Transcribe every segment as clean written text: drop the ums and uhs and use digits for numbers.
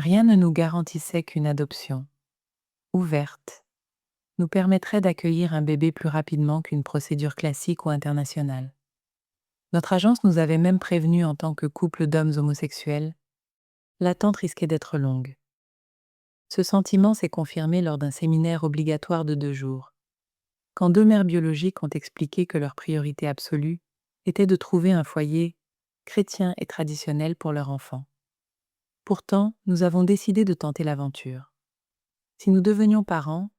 Rien ne nous garantissait qu'une adoption, ouverte, nous permettrait d'accueillir un bébé plus rapidement qu'une procédure classique ou internationale. Notre agence nous avait même prévenu en tant que couple d'hommes homosexuels, l'attente risquait d'être longue. Ce sentiment s'est confirmé lors d'un séminaire obligatoire de 2 jours, quand 2 mères biologiques ont expliqué que leur priorité absolue était de trouver un foyer chrétien et traditionnel pour leur enfant. Pourtant, nous avons décidé de tenter l'aventure. Si nous devenions parents,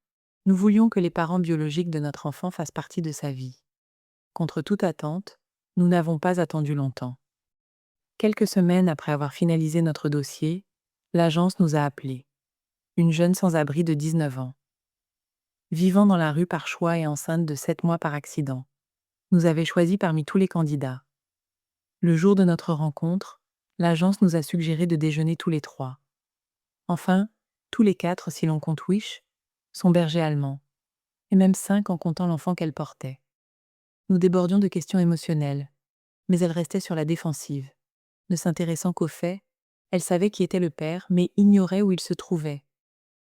nous voulions que les parents biologiques de notre enfant fassent partie de sa vie. Contre toute attente, nous n'avons pas attendu longtemps. Quelques semaines après avoir finalisé notre dossier, l'agence nous a appelés. Une jeune sans-abri de 19 ans. Vivant dans la rue par choix et enceinte de 7 mois par accident, nous avait choisis parmi tous les candidats. Le jour de notre rencontre, l'agence nous a suggéré de déjeuner tous les 3. Enfin, tous les 4 si l'on compte Wish, son berger allemand, et même 5 en comptant l'enfant qu'elle portait. Nous débordions de questions émotionnelles, mais elle restait sur la défensive. Ne s'intéressant qu'aux faits, elle savait qui était le père, mais ignorait où il se trouvait,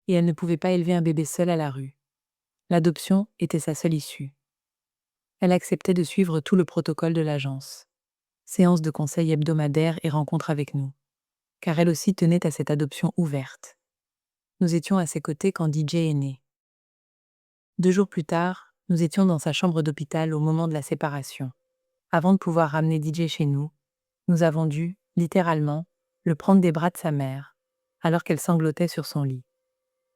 et elle ne pouvait pas élever un bébé seul à la rue. L'adoption était sa seule issue. Elle acceptait de suivre tout le protocole de l'agence. Séances de conseils hebdomadaires et rencontres avec nous, car elle aussi tenait à cette adoption ouverte. Nous étions à ses côtés quand DJ est né. 2 jours plus tard, nous étions dans sa chambre d'hôpital au moment de la séparation. Avant de pouvoir ramener DJ chez nous, nous avons dû, littéralement, le prendre des bras de sa mère, alors qu'elle sanglotait sur son lit.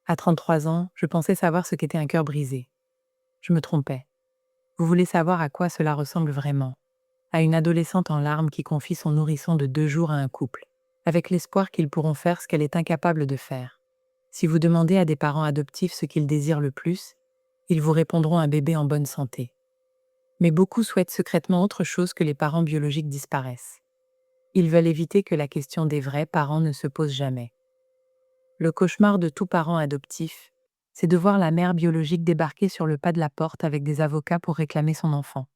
À 33 ans, je pensais savoir ce qu'était un cœur brisé. Je me trompais. Vous voulez savoir à quoi cela ressemble vraiment? À une adolescente en larmes qui confie son nourrisson de 2 jours à un couple, avec l'espoir qu'ils pourront faire ce qu'elle est incapable de faire. Si vous demandez à des parents adoptifs ce qu'ils désirent le plus, ils vous répondront un bébé en bonne santé. Mais beaucoup souhaitent secrètement autre chose que les parents biologiques disparaissent. Ils veulent éviter que la question des vrais parents ne se pose jamais. Le cauchemar de tout parent adoptif, c'est de voir la mère biologique débarquer sur le pas de la porte avec des avocats pour réclamer son enfant.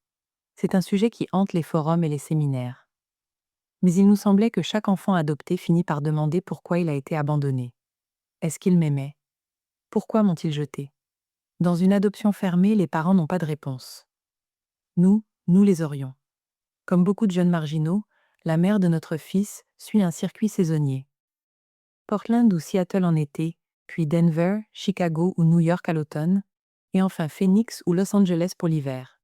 C'est un sujet qui hante les forums et les séminaires. Mais il nous semblait que chaque enfant adopté finit par demander pourquoi il a été abandonné. Est-ce qu'il m'aimait? Pourquoi m'ont-ils jeté? Dans une adoption fermée, les parents n'ont pas de réponse. Nous les aurions. Comme beaucoup de jeunes marginaux, la mère de notre fils suit un circuit saisonnier. Portland ou Seattle en été, puis Denver, Chicago ou New York à l'automne, et enfin Phoenix ou Los Angeles pour l'hiver.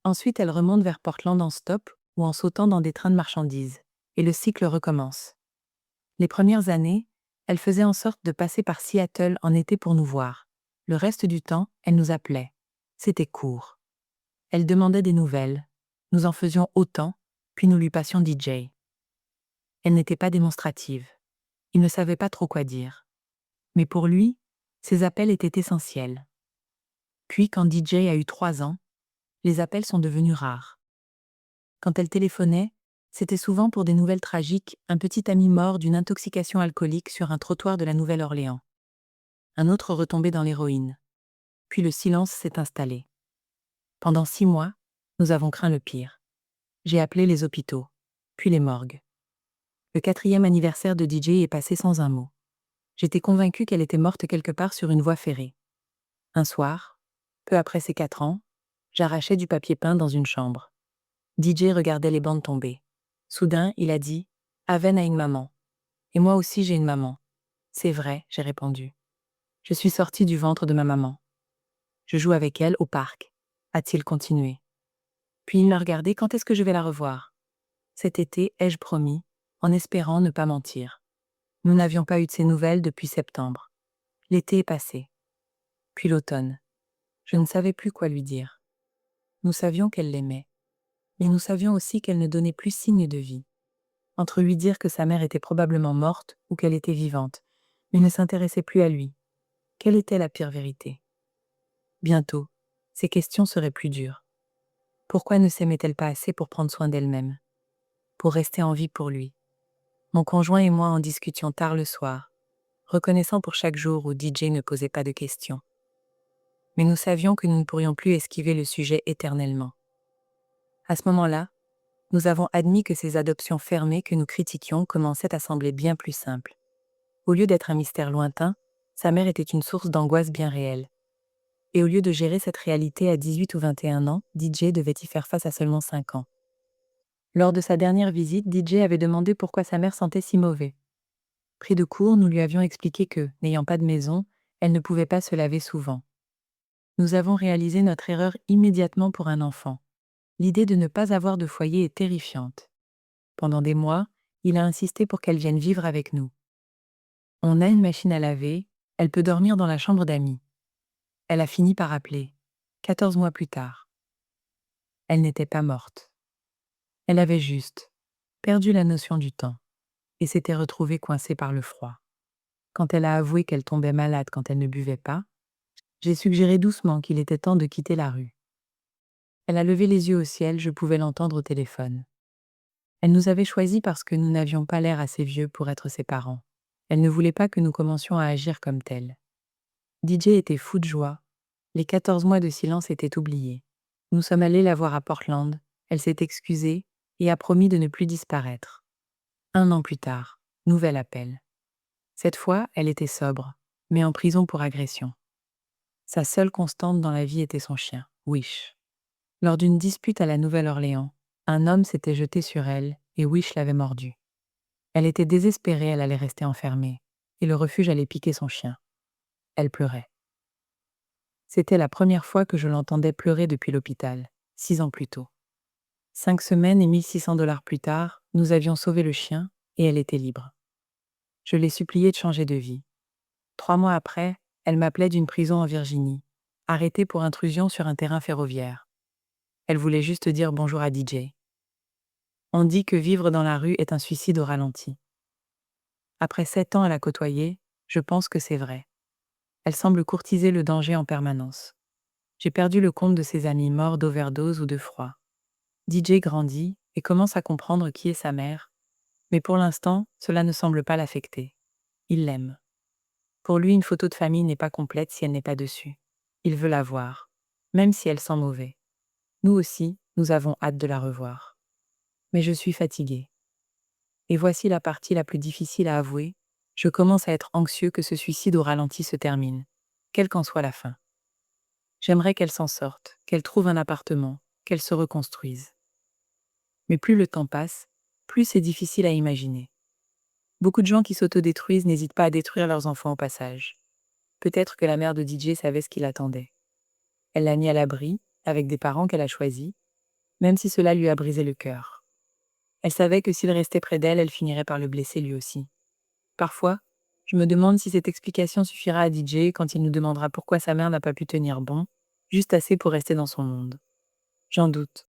Ensuite, elle remonte vers Portland en stop ou en sautant dans des trains de marchandises, et le cycle recommence. Les premières années, elle faisait en sorte de passer par Seattle en été pour nous voir. Le reste du temps, elle nous appelait. C'était court. Elle demandait des nouvelles. Nous en faisions autant, puis nous lui passions DJ. Elle n'était pas démonstrative. Il ne savait pas trop quoi dire. Mais pour lui, ces appels étaient essentiels. Puis, quand DJ a eu 3 ans, les appels sont devenus rares. Quand elle téléphonait, c'était souvent pour des nouvelles tragiques, un petit ami mort d'une intoxication alcoolique sur un trottoir de la Nouvelle-Orléans. Un autre retombé dans l'héroïne. Puis le silence s'est installé. Pendant 6 mois, nous avons craint le pire. J'ai appelé les hôpitaux, puis les morgues. Le 4e anniversaire de DJ est passé sans un mot. J'étais convaincue qu'elle était morte quelque part sur une voie ferrée. Un soir, peu après ses 4 ans, j'arrachais du papier peint dans une chambre. DJ regardait les bandes tomber. Soudain, il a dit « Aven a une maman. Et moi aussi j'ai une maman. » « C'est vrai, j'ai répondu. Je suis sortie du ventre de ma maman. Je joue avec elle au parc, a-t-il continué. Puis il m'a regardé, quand est-ce que je vais la revoir? Cet été, ai-je promis, en espérant ne pas mentir. Nous n'avions pas eu de ses nouvelles depuis septembre. L'été est passé. Puis l'automne. Je ne savais plus quoi lui dire. Nous savions qu'elle l'aimait. Mais nous savions aussi qu'elle ne donnait plus signe de vie. Entre lui dire que sa mère était probablement morte ou qu'elle était vivante, mais ne s'intéressait plus à lui. Quelle était la pire vérité? Bientôt, ces questions seraient plus dures. Pourquoi ne s'aimait-elle pas assez pour prendre soin d'elle-même? Pour rester en vie pour lui? Mon conjoint et moi en discutions tard le soir, reconnaissant pour chaque jour où DJ ne posait pas de questions. Mais nous savions que nous ne pourrions plus esquiver le sujet éternellement. À ce moment-là, nous avons admis que ces adoptions fermées que nous critiquions commençaient à sembler bien plus simples. Au lieu d'être un mystère lointain, sa mère était une source d'angoisse bien réelle. Et au lieu de gérer cette réalité à 18 ou 21 ans, DJ devait y faire face à seulement 5 ans. Lors de sa dernière visite, DJ avait demandé pourquoi sa mère sentait si mauvais. Pris de court, nous lui avions expliqué que, n'ayant pas de maison, elle ne pouvait pas se laver souvent. Nous avons réalisé notre erreur immédiatement pour un enfant. L'idée de ne pas avoir de foyer est terrifiante. Pendant des mois, il a insisté pour qu'elle vienne vivre avec nous. On a une machine à laver, elle peut dormir dans la chambre d'amis. Elle a fini par appeler, 14 mois plus tard. Elle n'était pas morte. Elle avait juste perdu la notion du temps et s'était retrouvée coincée par le froid. Quand elle a avoué qu'elle tombait malade quand elle ne buvait pas, j'ai suggéré doucement qu'il était temps de quitter la rue. Elle a levé les yeux au ciel, je pouvais l'entendre au téléphone. Elle nous avait choisis parce que nous n'avions pas l'air assez vieux pour être ses parents. Elle ne voulait pas que nous commencions à agir comme tels. DJ était fou de joie. Les 14 mois de silence étaient oubliés. Nous sommes allés la voir à Portland, elle s'est excusée et a promis de ne plus disparaître. 1 an plus tard, nouvel appel. Cette fois, elle était sobre, mais en prison pour agression. Sa seule constante dans la vie était son chien, Wish. Lors d'une dispute à la Nouvelle-Orléans, un homme s'était jeté sur elle et Wish l'avait mordue. Elle était désespérée, elle allait rester enfermée, et le refuge allait piquer son chien. Elle pleurait. C'était la première fois que je l'entendais pleurer depuis l'hôpital, 6 ans plus tôt. 5 semaines et 1600 $ plus tard, nous avions sauvé le chien et elle était libre. Je l'ai suppliée de changer de vie. 3 mois après, elle m'appelait d'une prison en Virginie, arrêtée pour intrusion sur un terrain ferroviaire. Elle voulait juste dire bonjour à DJ. On dit que vivre dans la rue est un suicide au ralenti. Après 7 ans à la côtoyer, je pense que c'est vrai. Elle semble courtiser le danger en permanence. J'ai perdu le compte de ses amis morts d'overdose ou de froid. DJ grandit et commence à comprendre qui est sa mère, mais pour l'instant, cela ne semble pas l'affecter. Il l'aime. Pour lui, une photo de famille n'est pas complète si elle n'est pas dessus. Il veut la voir, même si elle sent mauvais. Nous aussi, nous avons hâte de la revoir. Mais je suis fatiguée. Et voici la partie la plus difficile à avouer. Je commence à être anxieux que ce suicide au ralenti se termine, quelle qu'en soit la fin. J'aimerais qu'elle s'en sorte, qu'elle trouve un appartement, qu'elle se reconstruise. Mais plus le temps passe, plus c'est difficile à imaginer. Beaucoup de gens qui s'autodétruisent n'hésitent pas à détruire leurs enfants au passage. Peut-être que la mère de DJ savait ce qui l'attendait. Elle l'a mis à l'abri, avec des parents qu'elle a choisis, même si cela lui a brisé le cœur. Elle savait que s'il restait près d'elle, elle finirait par le blesser lui aussi. Parfois, je me demande si cette explication suffira à DJ quand il nous demandera pourquoi sa mère n'a pas pu tenir bon, juste assez pour rester dans son monde. J'en doute.